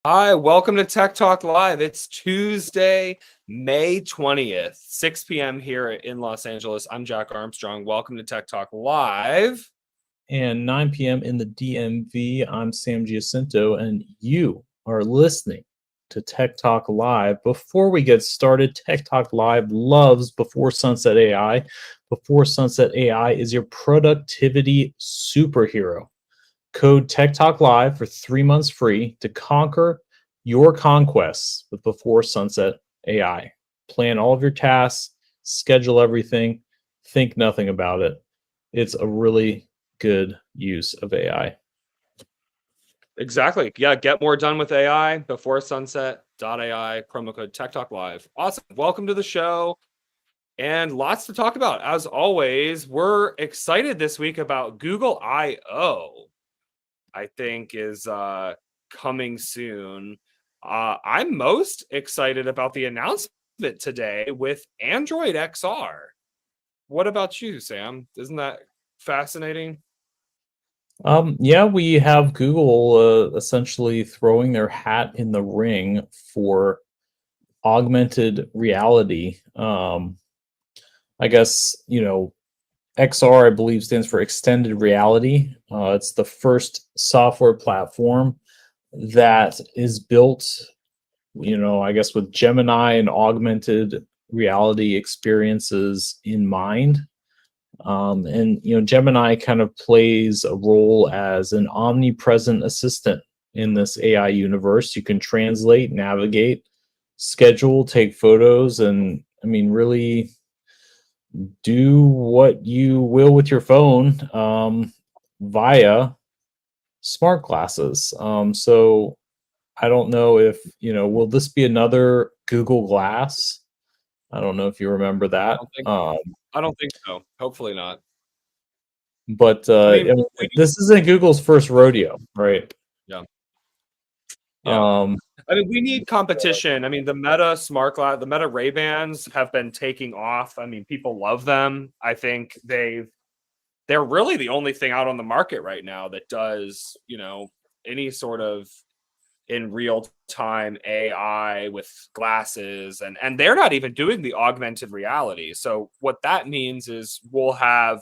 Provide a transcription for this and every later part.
Hi, welcome to Tech Talk Live. It's Tuesday, May 20th, 6 p.m. here in Los Angeles. I'm Jack Armstrong. Welcome to Tech Talk Live. And 9 p.m. in the DMV. I'm Sam Giacinto, and you are listening to Tech Talk Live. Before we get started, Tech Talk Live loves Before Sunset AI. Before Sunset AI is your productivity superhero. Code Tech Talk Live for 3 months free to conquer your conquests with Before Sunset AI. Plan all of your tasks, schedule everything, think nothing about it. It's a really good use of AI. Exactly. Yeah, get more done with AI. Before Sunset.ai, promo code Tech Talk Live. Awesome. Welcome to the show. And lots to talk about. As always, we're excited this week about Google I/O. I think is coming soon. I'm most excited about the announcement today with Android XR. What about you, Sam? Isn't that fascinating? Yeah, we have Google essentially throwing their hat in the ring for augmented reality. I guess, XR, I believe, stands for extended reality. It's the first software platform that is built, I guess, with Gemini and augmented reality experiences in mind. And Gemini kind of plays a role as an omnipresent assistant in this AI universe. You can translate, navigate, schedule, take photos, and really do what you will with your phone via smart glasses. So I don't know if will this be another Google Glass? I don't know if you remember I that. don't think I don't think so. Hopefully not. But I mean, this isn't Google's first rodeo, right? yeah. Yeah. Um, I mean, we need competition. I mean, the Meta smart glass, the Meta Ray-Bans have been taking off. I mean, people love them. I think they're really the only thing out on the market right now that does, any sort of in real time AI with glasses, and they're not even doing the augmented reality. So what that means is we'll have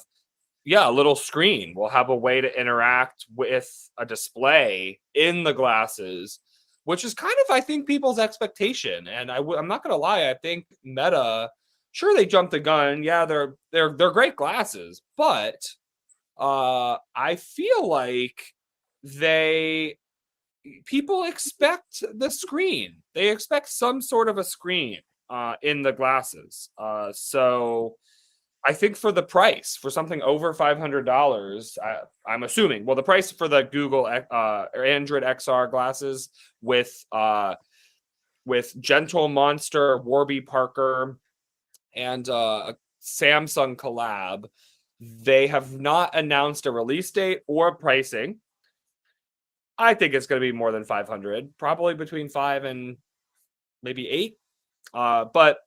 a little screen. We'll have a way to interact with a display in the glasses, which is kind of, I think, people's expectation. And I'm not going to lie. I think Meta, sure, they jumped the gun. Yeah, they're great glasses, but I feel like they people expect the screen. They expect some sort of a screen in the glasses. So I think for the price, for something over $500, I'm assuming. Well, the price for the Google or Android XR glasses with Gentle Monster, Warby Parker, and a Samsung collab, they have not announced a release date or pricing. I think it's going to be more than 500, probably between 5 and maybe 8. But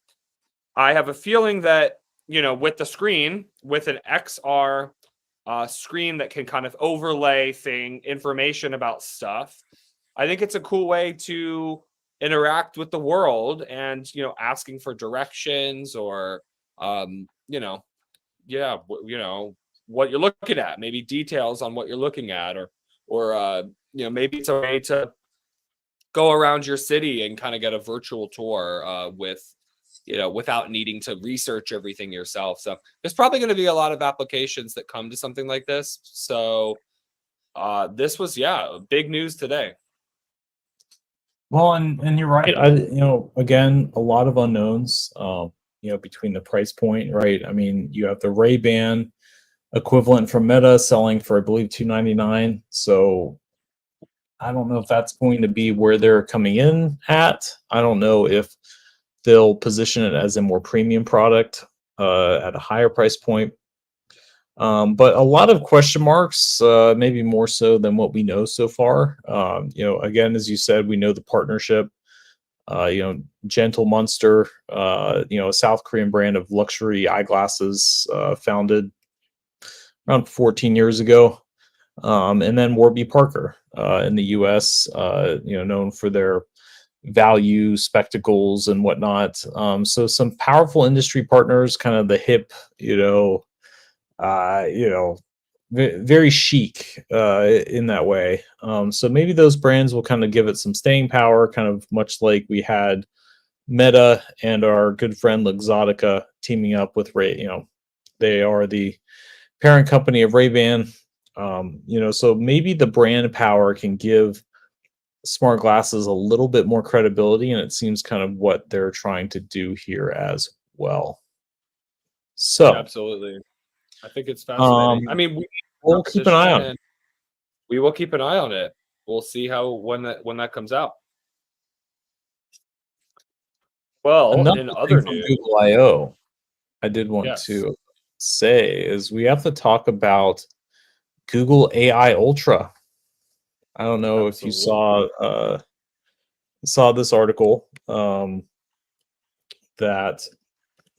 I have a feeling that, with the screen, with an XR screen that can kind of overlay information about stuff, I think it's a cool way to interact with the world and, asking for directions or, yeah, what you're looking at, maybe details on what you're looking at, or maybe it's a way to go around your city and kind of get a virtual tour without needing to research everything yourself. So there's probably going to be a lot of applications that come to something like this. So this was big news today. well, and you're right. Again, a lot of unknowns. Between the price point, right? I mean, you have the Ray-Ban equivalent from Meta selling for, I believe, $299. So I don't know if that's going to be where they're coming in at. I don't know if they'll position it as a more premium product at a higher price point. But a lot of question marks, maybe more so than what we know so far. Again, as you said, we know the partnership. Gentle Monster, a South Korean brand of luxury eyeglasses, founded around 14 years ago. And then Warby Parker in the U.S., known for their value spectacles and whatnot. So some powerful industry partners, kind of the hip, uh, you know, very chic in that way. So maybe those brands will kind of give it some staying power, kind of much like we had Meta and our good friend Luxottica teaming up with Ray. They are the parent company of Ray-Ban. So maybe the brand power can give smart glasses a little bit more credibility, and it seems kind of what they're trying to do here as well. So, Absolutely. I think it's um, fascinating. I mean, we we'll keep an eye on it. competition. We will keep an eye on it. We'll see how when that comes out. Well, Another in thing other from news, Google I/O I did want yes, to say is we have to talk about Google AI Ultra. I don't know if you absolutely. saw this article that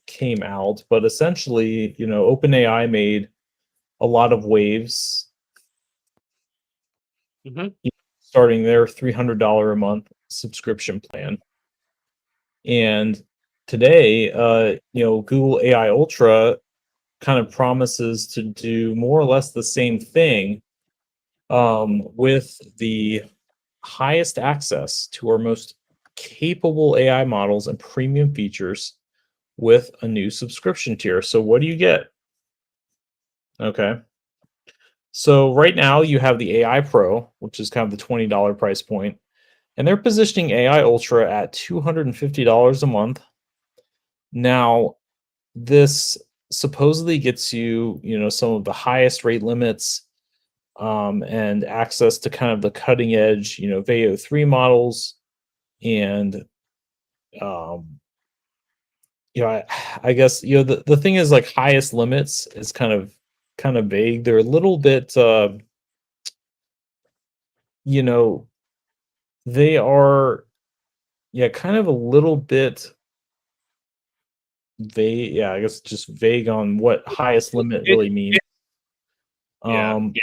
came out, but essentially, OpenAI made a lot of waves Hmm. starting their $300 a month subscription plan. And today, Google AI Ultra kind of promises to do more or less the same thing with the highest access to our most capable AI models and premium features with a new subscription tier. So, what do you get? Okay. So, right now, you have the AI Pro, which is kind of the $20 price point, and they're positioning AI Ultra at $250 a month. Now, this supposedly gets you, some of the highest rate limits and access to kind of the cutting edge, Veo 3 models. And, um, I guess, the thing is like highest limits is kind of vague. They're a little bit, you know, they are, yeah, kind of a little bit vague. Yeah, I guess just vague on what highest limit really means. Yeah. Um,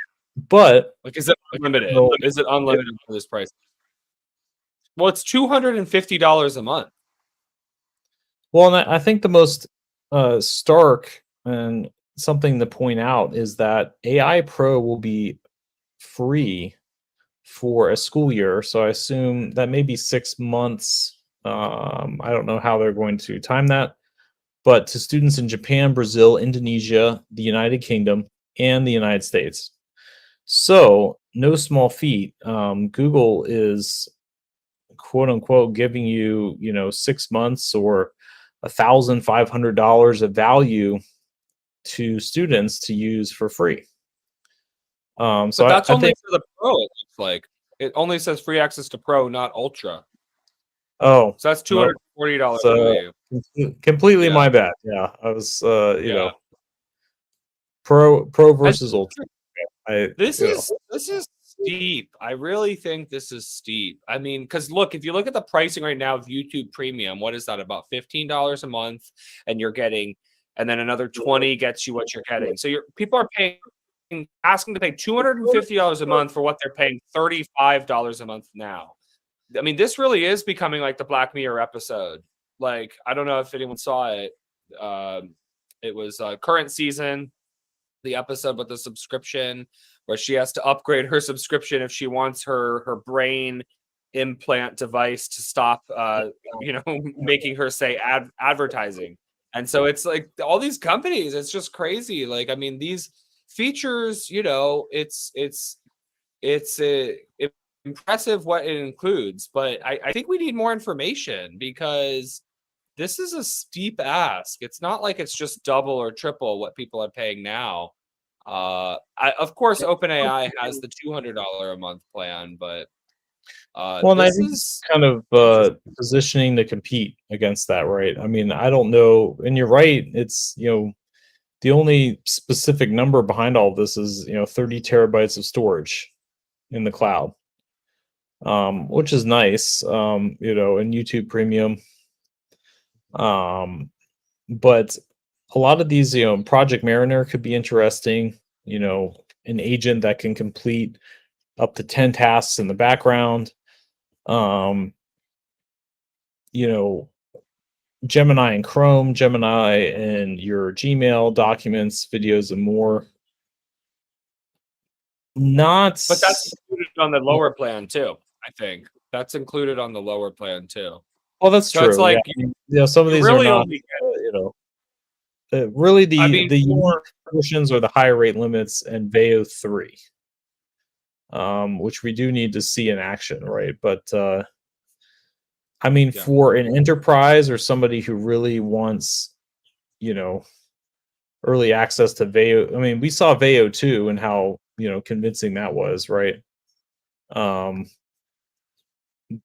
but Like, is it unlimited? so Is it unlimited for this price? Well, it's $250 a month. Well, and I think the most stark and something to point out is that AI Pro will be free for a school year. So I assume that may be 6 months. I don't know how they're going to time that, but to students in Japan, Brazil, Indonesia, the United Kingdom, and the United States. So, no small feat. Google is quote unquote giving you 6 months or $1,500 of value to students to use for free. So But I, that's I only think, for the Pro, it looks like. It only says free access to Pro, not Ultra. oh So that's no, $240 so value. completely Yeah, my bad. Yeah, I was yeah. pro I versus ultra. I this is steep. I really think this is steep. I mean, because look, if you look at the pricing right now of YouTube Premium, what is that? About $15 a month, and you're getting, and then another 20 gets you what you're getting. So people are paying, asking to pay $250 a month for what they're paying $35 a month now. I mean, this really is becoming like the Black Mirror episode. Like, I don't know if anyone saw it. It was current season, the episode with the subscription, where she has to upgrade her subscription if she wants her brain implant device to stop making her say advertising. And so it's like all these companies, it's just crazy. Like, I mean, these features, it's impressive what it includes, but I think we need more information, because this is a steep ask. It's not like it's just double or triple what people are paying now. Of course, OpenAI has the $200 a month plan, but Well, and I this think it's is kind of interesting. positioning to compete against that, right? I mean, I don't know, and you're right. It's the only specific number behind all of this is 30 terabytes of storage in the cloud, which is nice. And YouTube Premium. But a lot of these, Project Mariner could be interesting. an agent that can complete up to 10 tasks in the background. Um, you know, Gemini and Chrome, Gemini and your Gmail, documents, videos, and more. Not, But that's included on the lower plan too. I think that's included on the lower plan too. well, that's So it's true. Yeah, like some of you these are really not. only get. Really I the mean, unique for portions are the higher rate limits and Veo 3, which we do need to see in action, right? But I mean, yeah, for an enterprise or somebody who really wants, you know, early access to Veo. I mean, we saw Veo 2 and how, convincing that was, right? Um,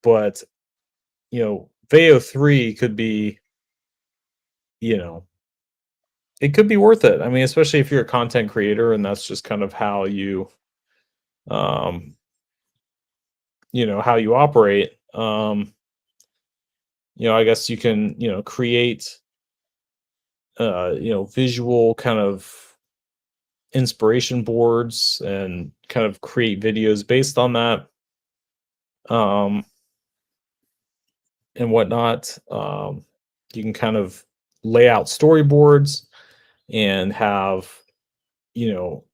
but Veo 3 could be, you know, it could be worth it. I mean, especially if you're a content creator and that's just kind of how you um how you operate. I guess you can, create visual kind of inspiration boards and kind of create videos based on that. Um and whatnot. You can kind of lay out storyboards and have, you know,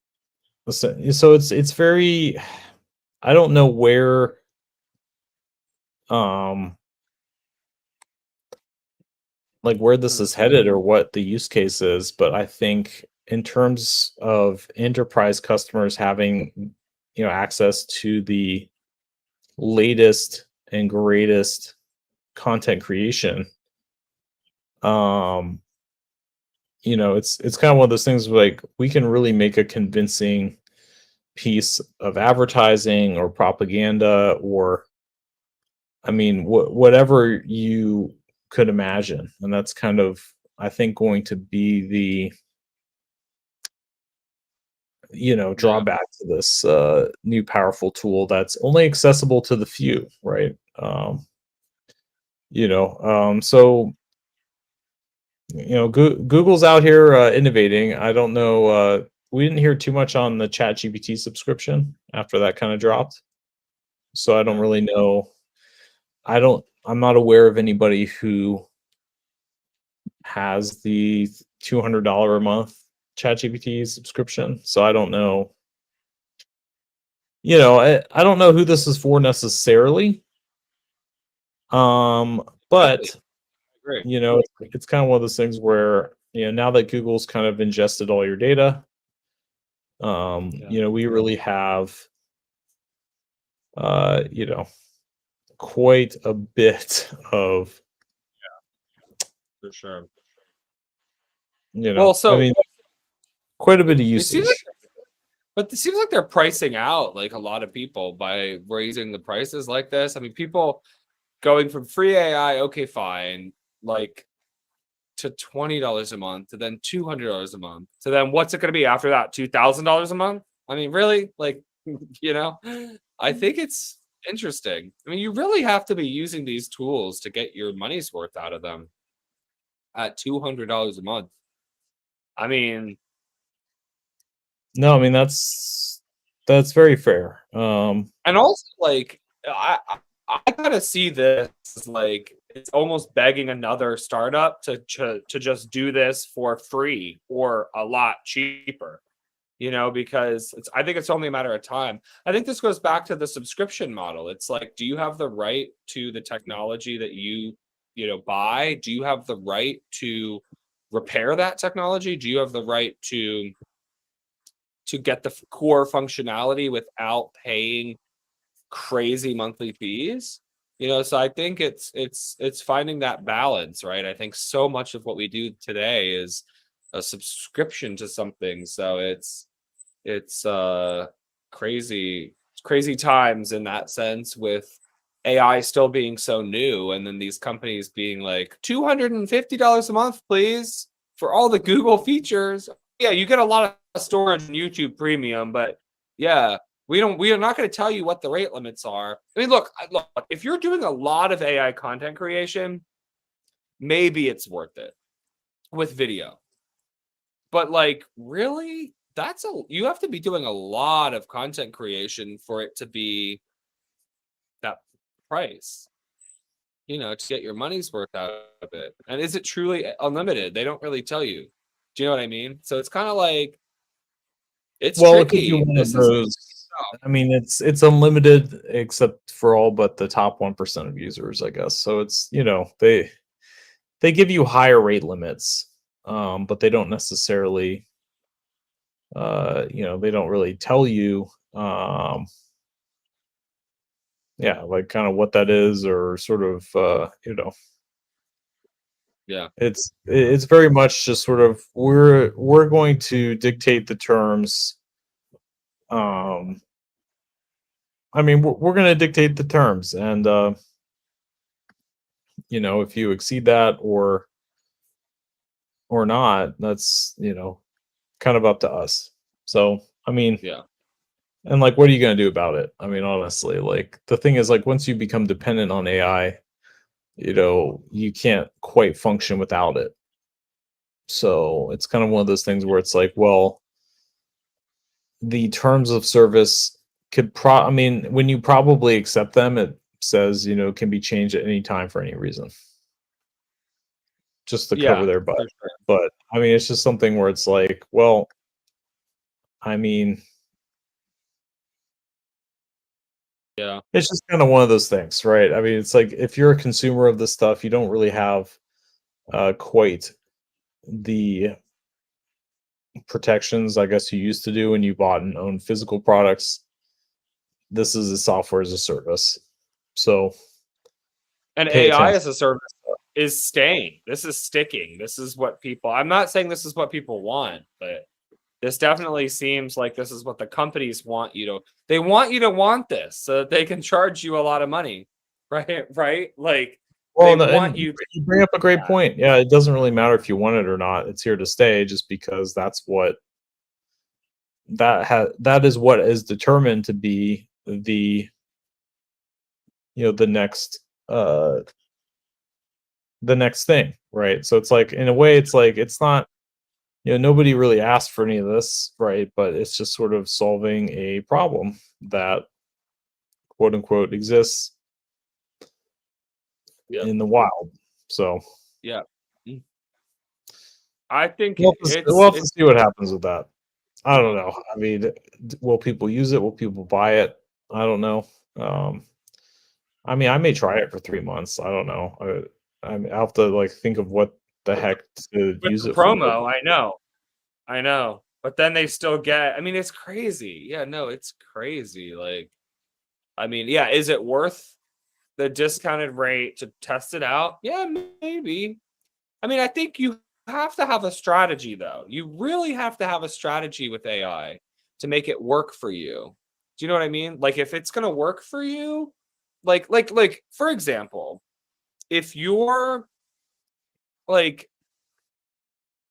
so it's very, I don't know where, um, like where this hmm, is headed or what the use case is, but I think in terms of enterprise customers having, access to the latest and greatest content creation, um, it's kind of one of those things where, like, we can really make a convincing piece of advertising or propaganda, or I mean, whatever you could imagine. And that's kind of, I think, going to be the, yeah, drawback to this new powerful tool that's only accessible to the few, right? So Google's out here innovating. I don't know. We didn't hear too much on the Chat GPT subscription after that kind of dropped, so I don't yeah. really know. I'm not aware of anybody who has the $200 a month ChatGPT subscription. So I don't know. I don't know who this is for necessarily. Exactly. But I agree. it's kind of one of those things where, now that Google's kind of ingested all your data, Yeah, we really have, uh, you know, quite a bit of, for sure. I So mean, quite a bit of it seems like, usage. but it seems like they're pricing out like a lot of people by raising the prices like this. I mean, people going from free AI, okay, fine, like to $20 a month, to then $200 a month, to then what's it going to be after that? $2,000 a month? I mean, really? Like, you know, I think it's interesting. I mean, you really have to be using these tools to get your money's worth out of them at $200 a month. I mean, No, I mean, that's very fair. and also like I gotta see this as like it's almost begging another startup to just do this for free or a lot cheaper, because I think it's only a matter of time. I think this goes back to the subscription model. It's like, do you have the right to the technology that buy? Do you have the right to repair that technology? Do you have the right to get the core functionality without paying crazy monthly fees? So I think it's finding that balance, right? I think so much of what we do today is a subscription to something. So it's crazy times in that sense, with AI still being so new, and then these companies being like $250 a month, please, for all the Google features. Yeah, you get a lot of storage and YouTube Premium, but yeah, we are not going to tell you what the rate limits are. I mean, look, if you're doing a lot of AI content creation, maybe it's worth it with video. But like, really? you have to be doing a lot of content creation for it to be that price, to get your money's worth out of it. And is it truly unlimited? They don't really tell you. Do you know what I mean? So it's kind of like, it's Well, it could be tricky. one of This is those. I mean, it's unlimited except for all but the top 1% of users, I guess. So it's, they give you higher rate limits, but they don't necessarily, they don't really tell you, yeah, like kind of what that is, or sort of, yeah. it's very much just sort of, we're going to dictate the terms. Um, I mean, we're going to dictate the terms, and if you exceed that or not, that's kind of up to us. So, I mean, Yeah. and like, what are you going to do about it? I mean, honestly, like, the thing is, like, once you become dependent on AI, you can't quite function without it. So it's kind of one of those things where it's like, well, the terms of service I mean, when you probably accept them, it says, can be changed at any time for any reason, just to cover Yeah, their butt. for sure. But I mean, it's just something where it's like, well, I mean, Yeah. it's just kind of one of those things, right? I mean, it's like, if you're a consumer of this stuff, you don't really have quite the protections, I guess, you used to do when you bought and owned physical products. This is a software as a service. So And pay AI attention. as a service is staying. This is sticking. This is what I'm not saying this is what people want, but this definitely seems like this is what the companies want they want you to want this so that they can charge you a lot of money. Right? Right? Like, they Well, want and you to you bring up a do great that. point. Yeah, it doesn't really matter if you want it or not. It's here to stay, just because that is what is determined to be the next uh the next thing, right? So it's like, in a way, it's like, it's not, nobody really asked for any of this, right? But it's just sort of solving a problem that, quote unquote, exists Yeah. in the wild. So Yeah. Mm. I think we'll have to it's see what happens with that. I don't yeah. know. I mean, will people use it? Will people buy it? I don't know. Um, I mean, I may try it for 3 months. I don't know. I'll have to, like, think of what the With the, heck to with use the it for. promo, I know. I know. But then they still get, I mean, it's crazy. Yeah, no, it's crazy. Like, I mean, yeah, is it worth the discounted rate to test it out? Yeah, maybe. I mean, I think you have to have a strategy, though. You really have to have a strategy with AI to make it work for you. Do you know what I mean? Like, if it's going to work for you, like for example, if you're like,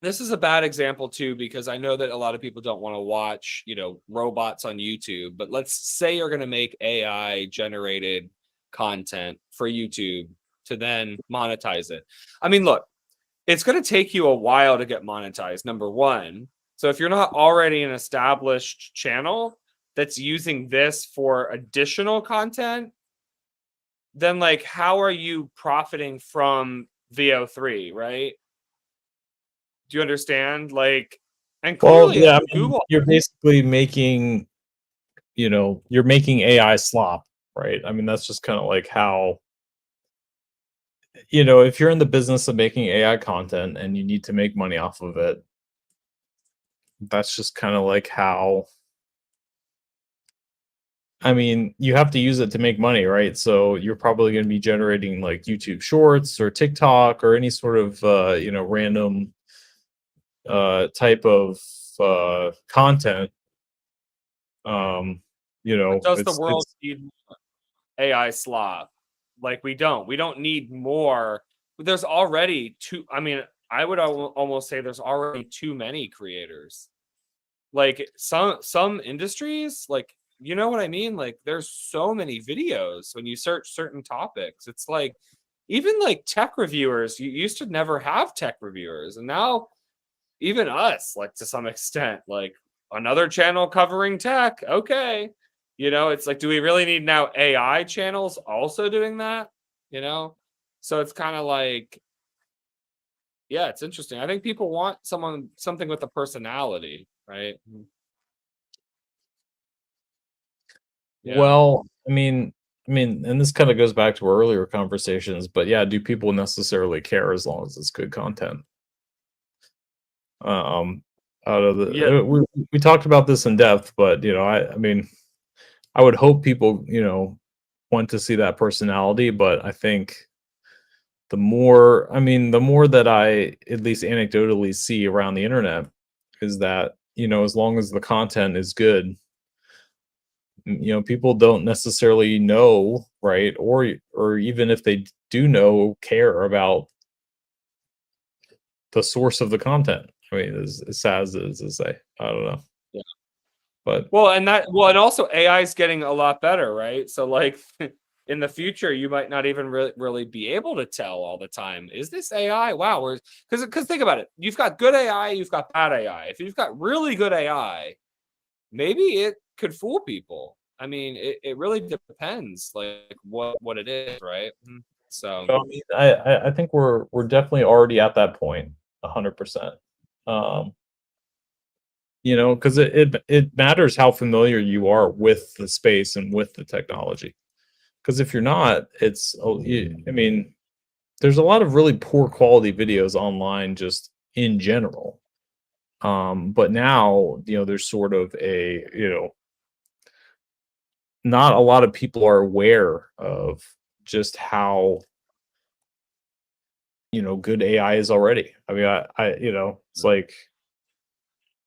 this is a bad example too, because I know that a lot of people don't want to watch, robots on YouTube. But let's say you're going to make AI generated content for YouTube to then monetize it. I mean, look, it's going to take you a while to get monetized, number one. So if you're not already an established channel that's using this for additional content, then, like, how are you profiting from VO3, right? Do you understand? Like, and Well, clearly yeah, I mean, Google. you're basically making, you're making AI slop, right? I mean, that's just kind of like how, if you're in the business of making AI content and you need to make money off of it, that's just kind of like how, I mean, you have to use it to make money, right? So you're probably going to be generating, like, YouTube Shorts or TikTok or any sort of random type of content. Um, But does the world it's need AI slop? Like, we don't need more. There's already too, I mean, I would almost say there's already too many creators. Like, some industries, like, you know what I mean? Like, there's so many videos when you search certain topics. It's like, even like tech reviewers, you used to never have tech reviewers, and now even us, like, to some extent, like, another channel covering tech. Okay. It's like, do we really need now AI channels also doing that? You know? So it's kind of like, yeah, it's interesting. I think people want something with a personality, right? Yeah. Well, and this kind of goes back to our earlier conversations, but yeah, do people necessarily care as long as it's good content? Um, out of Yeah. the we talked about this in depth, but I would hope people want to see that personality, but I think the more that I at least anecdotally see around the internet is that as long as the content is good, people don't necessarily know, right? Or even if they do know, care about the source of the content. I mean, as sad as it is to say, I don't know, Yeah. but And also AI is getting a lot better, right? So like in the future, you might not even really be able to tell all the time. Is this AI? Wow, we're because think about it. You've got good AI, you've got bad AI. If you've got really good AI, maybe it could fool people. I mean, it really depends, like what it is, right? So I think we're definitely already at that point, 100%. Um, because it matters how familiar you are with the space and with the technology. Because if you're not, there's a lot of really poor quality videos online just in general. But now, there's sort of not a lot of people are aware of just how, good AI is already. It's like,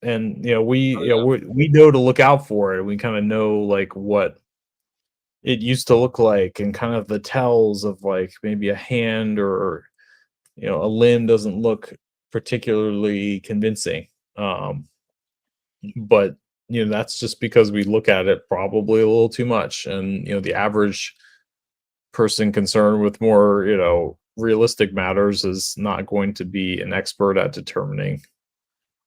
and oh yeah, we know to look out for it. We kind of know like what it used to look like and kind of the tells of like maybe a hand or a limb doesn't look particularly convincing. But that's just because we look at it probably a little too much, and the average person concerned with more realistic matters is not going to be an expert at determining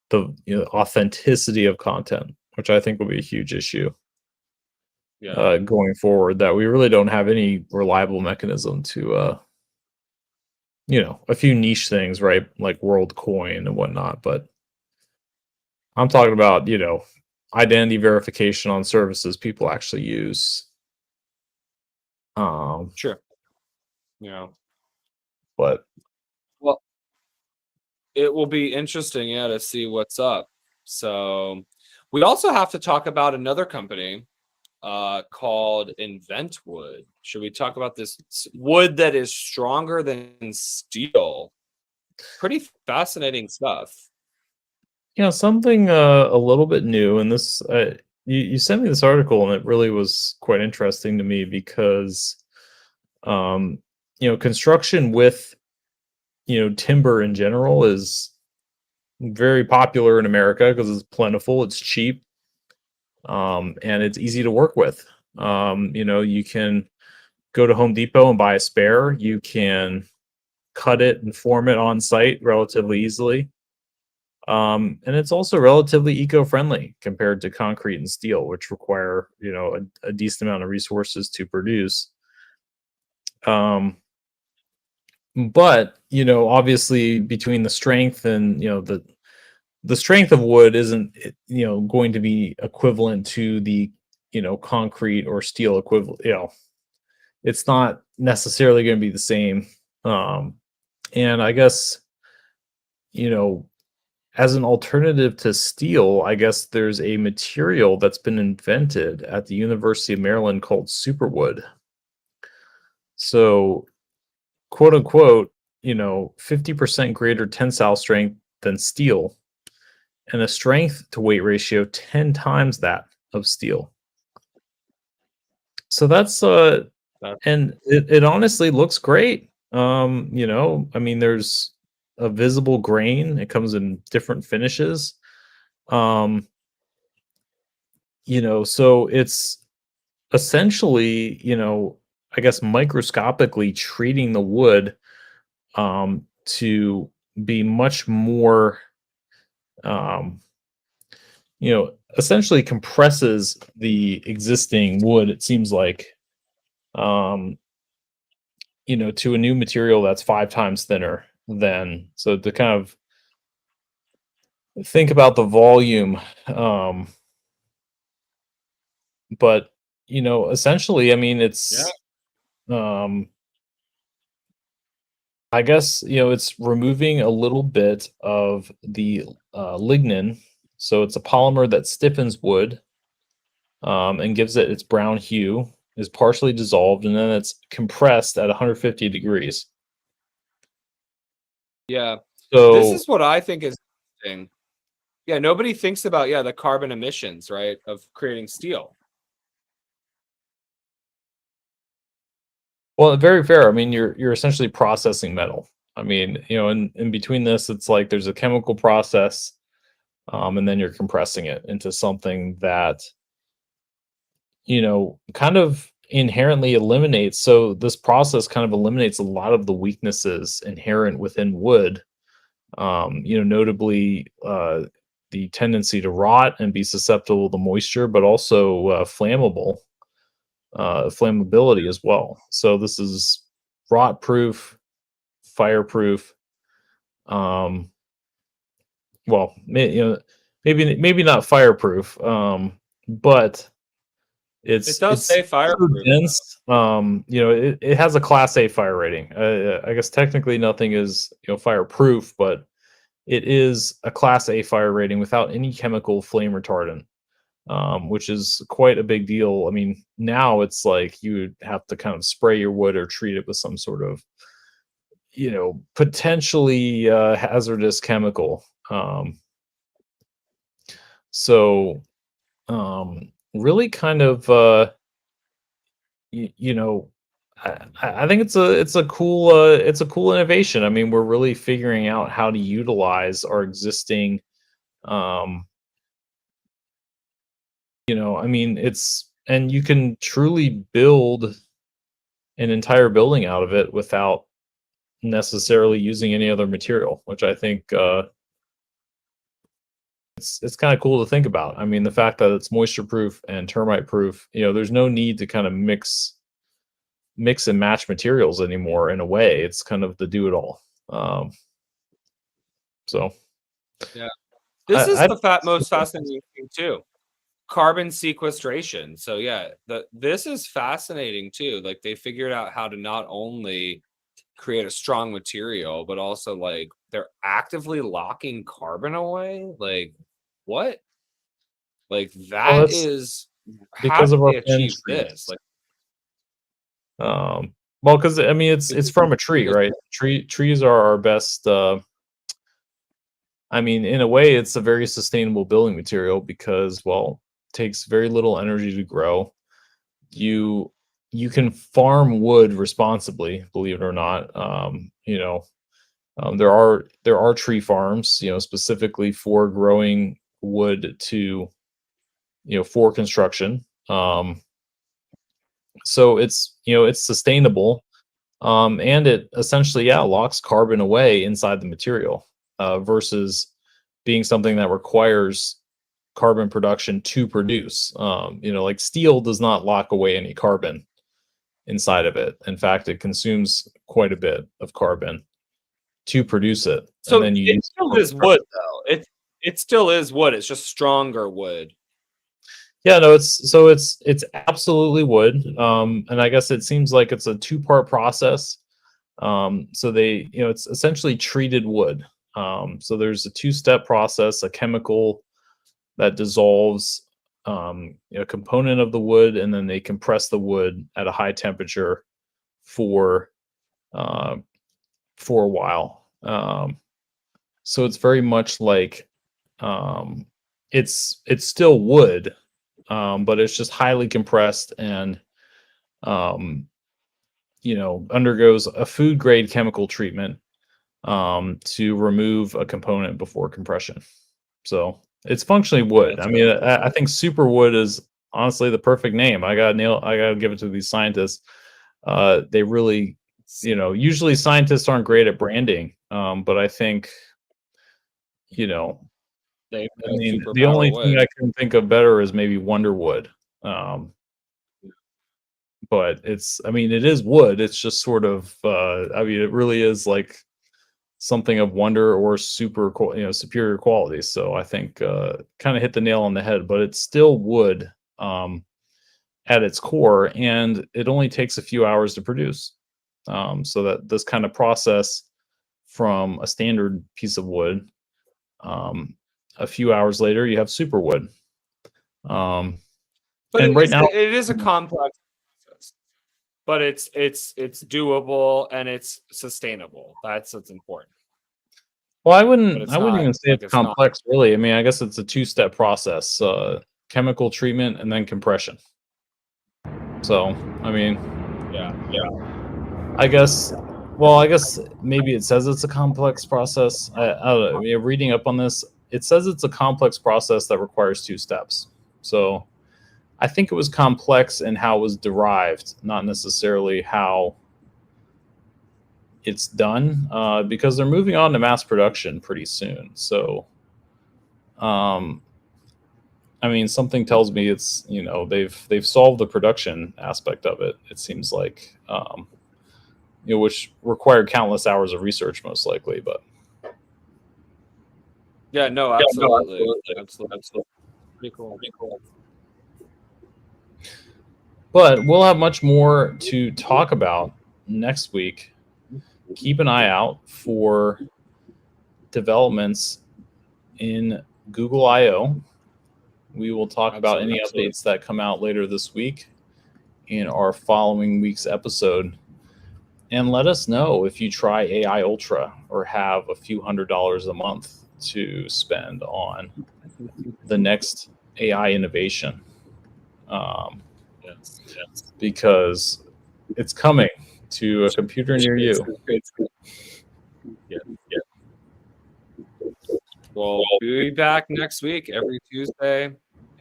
the authenticity of content, which I think will be a huge issue yeah, going forward, that we really don't have any reliable mechanism to a few niche things, right? Like WorldCoin and whatnot. But I'm talking about, identity verification on services people actually use. Um, sure. Yeah. but Well, it will be interesting, yeah, to see what's up. So we also have to talk about another company called Inventwood. Should we talk about this wood that is stronger than steel? Pretty fascinating stuff. something a little bit new, and this you sent me this article, and it really was quite interesting to me because construction with timber in general is very popular in America because it's plentiful, it's cheap, and it's easy to work with. You can go to Home Depot and buy a spare. You can cut it and form it on site relatively easily. And it's also relatively eco-friendly compared to concrete and steel, which require a decent amount of resources to produce. But obviously, between the strength and the strength of wood isn't going to be equivalent to the concrete or steel equivalent. It's not necessarily going to be the same. And I guess you know as an alternative to steel, I guess there's a material that's been invented at the University of Maryland called Superwood. So, quote unquote, 50% greater tensile strength than steel, and a strength to weight ratio 10 times that of steel. So that's That- and it honestly looks great. There's a visible grain. It comes in different finishes. Um, so it's essentially, I guess microscopically treating the wood to be much more um, essentially compresses the existing wood, it seems like, um, to a new material that's 5 times thinner than. So to kind of think about the volume, um, but essentially, I mean, Yeah. um, I guess it's removing a little bit of the lignin. So it's a polymer that stiffens wood, and gives it its brown hue, is partially dissolved, and then it's compressed at 150 degrees. Yeah. This So, is what I think is interesting. Yeah, nobody thinks about, yeah, the carbon emissions, right, of creating steel. well, very fair. I mean, you're essentially processing metal. I mean, in between this, it's like there's a chemical process, and then you're compressing it into something that kind of inherently eliminates. So this process kind of eliminates a lot of the weaknesses inherent within wood. Notably, the tendency to rot and be susceptible to moisture, but also flammability as well. So this is rot proof, fireproof. Um, well, maybe not fireproof, but It it's does it's say so fireproof. dense. It has a Class A fire rating. I guess technically nothing is fireproof, but it is a Class A fire rating without any chemical flame retardant, which is quite a big deal. I mean, now it's like you would have to kind of spray your wood or treat it with some sort of potentially hazardous chemical. So really kind of you know I think it's a cool innovation. I mean, we're really figuring out how to utilize our existing, um I mean, it's and you can truly build an entire building out of it without necessarily using any other material, which I think it's kind of cool to think about. I mean, the fact that it's moisture proof and termite proof, there's no need to kind of mix and match materials anymore. In a way, it's kind of the do it all. So Yeah. This is I the most fascinating thing too. Carbon sequestration. So yeah, this is fascinating too. Like they figured out how to not only create a strong material, but also like they're actively locking carbon away. Like what? Like well, that that's is how because of did our they fen achieve this? trees. Like Well, because I mean, it's it's from a tree, because right? Trees are our best. I mean, in a way, it's a very sustainable building material because, well, it takes very little energy to grow. You you can farm wood responsibly, believe it or not. There are tree farms, specifically for growing wood to, for construction. So it's sustainable, and it essentially, yeah, locks carbon away inside the material, versus being something that requires carbon production to produce. Like steel does not lock away any carbon inside of it. In fact, it consumes quite a bit of carbon to produce it, and so then you it use it still for is wood compression. though. It still is wood. It's just stronger wood. Yeah, no, it's absolutely wood. And I guess it seems like it's a two-part process. So it's essentially treated wood. So there's a two-step process, a chemical that dissolves a component of the wood, and then they compress the wood at a high temperature for uh, for a while. So it's very much like, um, it's still wood, but it's just highly compressed and, um, undergoes a food grade chemical treatment, to remove a component before compression. So it's functionally wood. That's I mean, really I think superwood is honestly the perfect name. I gotta give it to these scientists. They really, usually scientists aren't great at branding, but I think, you know, They I mean, the superpower only thing wood. I can think of better is maybe Wonderwood. Um, but I mean, it is wood. It's just sort of, I mean, it really is like something of wonder or superior quality. So I think kind of hit the nail on the head, but it's still wood at its core, and it only takes a few hours to produce. So that this kind of process from a standard piece of wood, um, a few hours later, you have superwood. Um, But and right now, it is a complex process, but it's doable and it's sustainable. That's what's important. well, But I wouldn't even say it's it's not. complex, really. I mean, I guess it's a two-step process: chemical treatment and then compression. So, I mean, Yeah. I guess, well, I guess maybe it says it's a complex process. I don't know. I mean, reading up on this, it says it's a complex process that requires two steps. So, I think it was complex in how it was derived, not necessarily how it's done, because they're moving on to mass production pretty soon. So, um, I mean, something tells me it's, they've solved the production aspect of it. It seems like, which required countless hours of research, most likely. But Yeah, no, yeah, no, absolutely. absolutely, Absolutely. absolutely. Pretty cool. But we'll have much more to talk about next week. Keep an eye out for developments in Google I/O. We will talk about any updates that come out later this week in our following week's episode. And let us know if you try AI Ultra or have a few $100s a month to spend on the next AI innovation. Yes. Because it's coming to a computer near you. Yeah. We'll be back next week every Tuesday.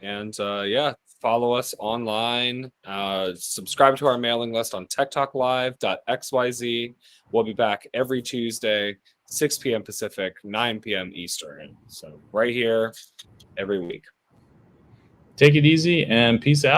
And yeah, follow us online. Subscribe to our mailing list on techtalklive.xyz. We'll be back every Tuesday, 6 p.m. Pacific, 9 p.m. Eastern. So right here every week. Take it easy and peace out.